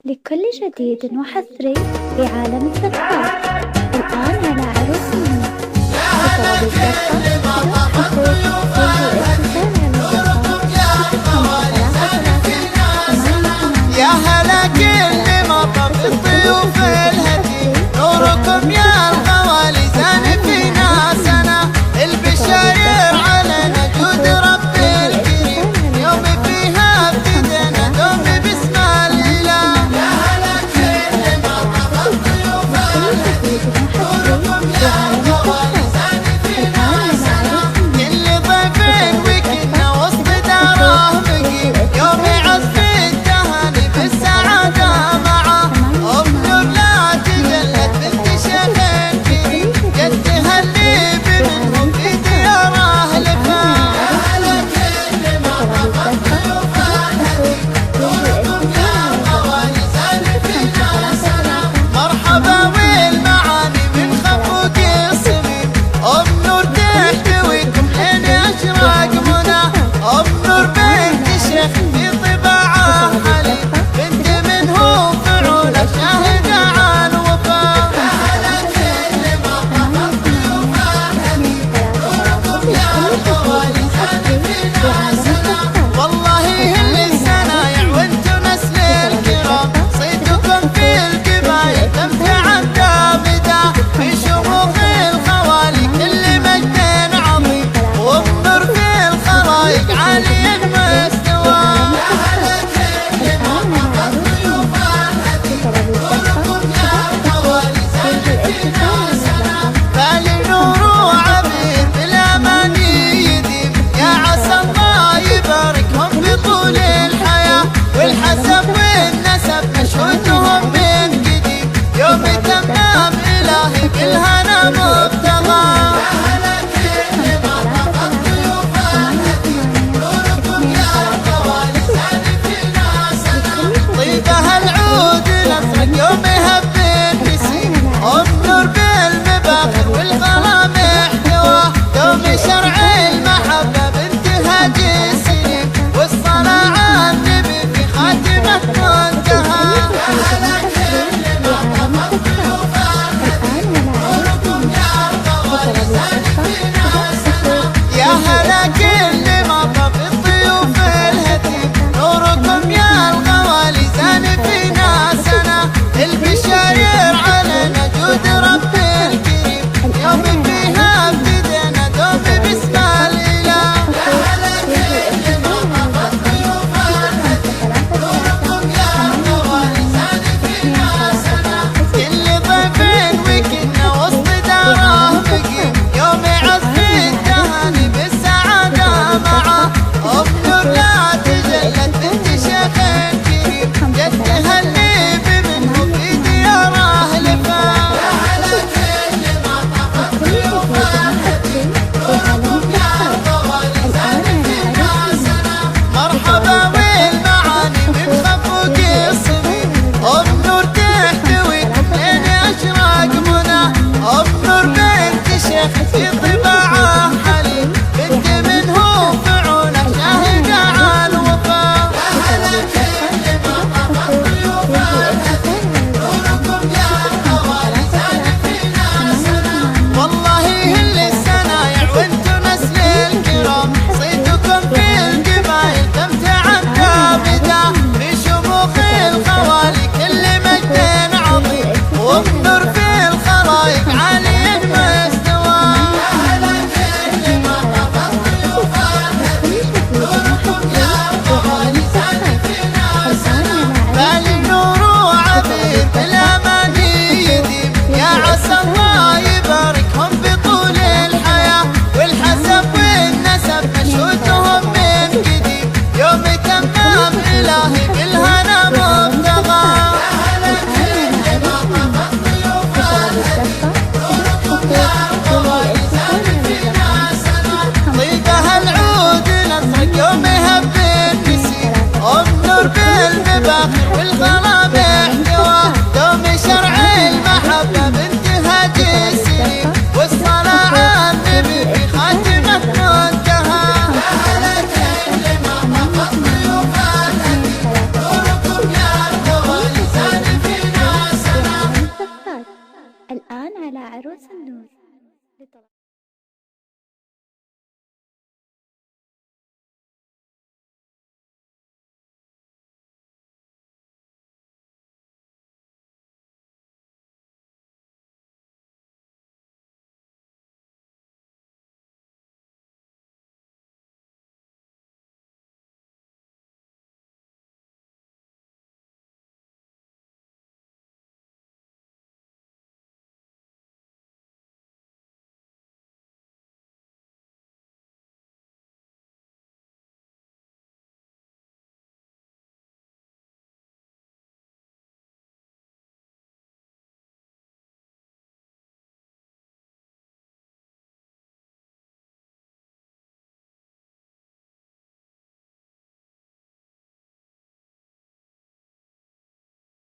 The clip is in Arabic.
لكل جديد وحصري في عالم الثقافة. الآن على عروس ميني بطلب الدقة 06 يا هلا كل مرة بالضيوف الهدي نوركم يا الخوالي زان في ناسنا البشاير علينا جود رب الكريم يوم فيها ابتدينا دوم بسم الله. يا هلا كل مرة بالضيوف الهدي نوركم يا الخوالي زان في ناسنا كل ضيف وكنا وسط داره مقيم يوم يعز التهاني بالسعادة معه أم نور لا تجلت بنت شيخ كريم قد تهني بمنهم في ديار أهل فا. يا هلا كل مرة بالضيوف الهدي نوركم يا الخوالي زان في ناسنا مرحبا والمعاني من خفوق الصميم أم نور تحتويكم حين أشراق منى أم نور بنت شيخ في طباعه حليم بنت منه فعوله شاهدة عن وفاء. يا هلا كل مرة بالضيوف الهدي نوركم يا الخوالي زان في ناسنا والله هل السنايع وانتم نسل الكرام صيتكم في القبايل لم تعدى بدا في شموخ الخوالي كل مجد عظيم وانظر في الخلايق عالي المستوى. يا هلا كل مرة بالضيوف الهدي نوركم يا الخوالي زان في ناسنا بالي نور وعبير بالاماني يديم يا عسى الله يباركهم بطول الحياة والحسب